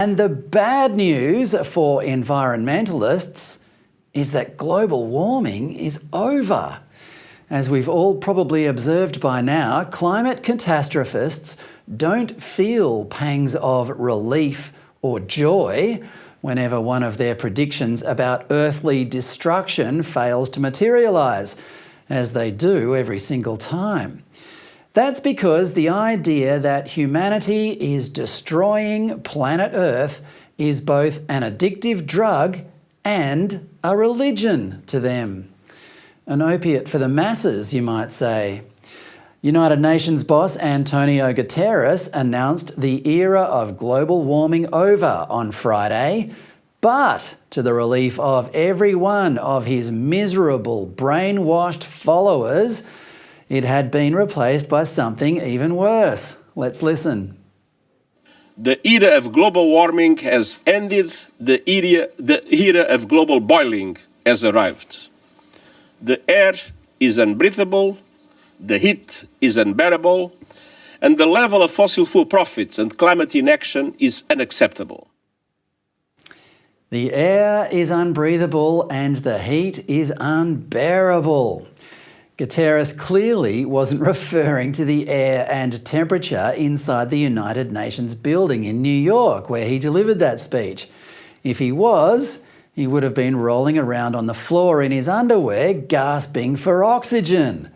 And the bad news for environmentalists is that global warming is over. As we've all probably observed by now, climate catastrophists don't feel pangs of relief or joy whenever one of their predictions about earthly destruction fails to materialise, as they do every single time. That's because the idea that humanity is destroying planet Earth is both an addictive drug and a religion to them. An opiate for the masses, you might say. United Nations boss Antonio Guterres announced the era of global warming over on Friday, but to the relief of every one of his miserable, brainwashed followers, it had been replaced by something even worse. Let's listen. The era of global warming has ended. The era of global boiling has arrived. The air is unbreathable, the heat is unbearable, and the level of fossil fuel profits and climate inaction is unacceptable. The air is unbreathable and the heat is unbearable. Guterres clearly wasn't referring to the air and temperature inside the United Nations building in New York, where he delivered that speech. If he was, he would have been rolling around on the floor in his underwear, gasping for oxygen.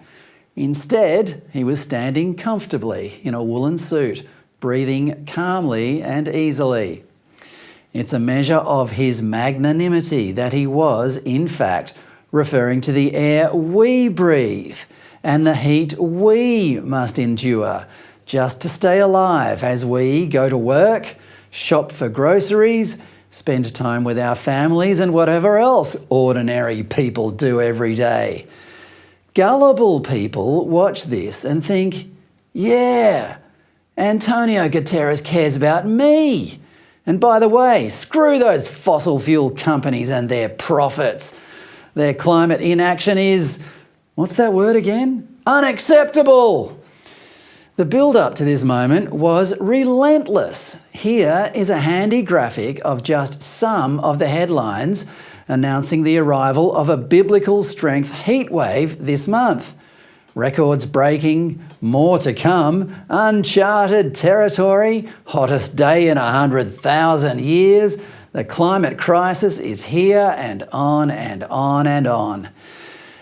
Instead, he was standing comfortably in a woolen suit, breathing calmly and easily. It's a measure of his magnanimity that he was, in fact, referring to the air we breathe and the heat we must endure just to stay alive as we go to work, shop for groceries, spend time with our families and whatever else ordinary people do every day. Gullible people watch this and think, yeah, Antonio Guterres cares about me. And by the way, screw those fossil fuel companies and their profits. Their climate inaction is, what's that word again? Unacceptable. The build-up to this moment was relentless. Here is a handy graphic of just some of the headlines announcing the arrival of a biblical-strength heatwave this month. Records breaking, more to come, uncharted territory, hottest day in 100,000 years. The climate crisis is here and on and on and on.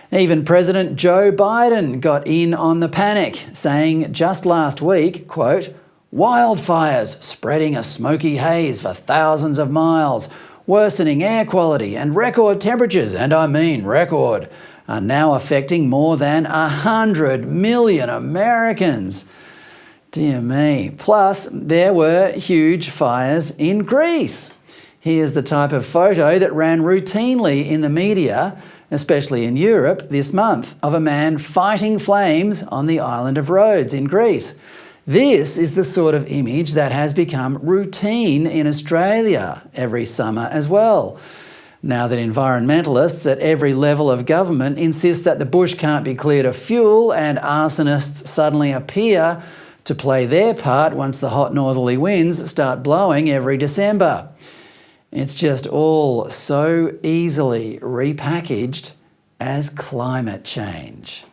Even President Joe Biden got in on the panic, saying just last week, quote, "Wildfires spreading a smoky haze for thousands of miles, worsening air quality and record temperatures, and I mean record, are now affecting more than 100 million Americans." Dear me. Plus, there were huge fires in Greece. Here's the type of photo that ran routinely in the media, especially in Europe this month, of a man fighting flames on the island of Rhodes in Greece. This is the sort of image that has become routine in Australia every summer as well. Now that environmentalists at every level of government insist that the bush can't be cleared of fuel and arsonists suddenly appear to play their part once the hot northerly winds start blowing every December. It's just all so easily repackaged as climate change.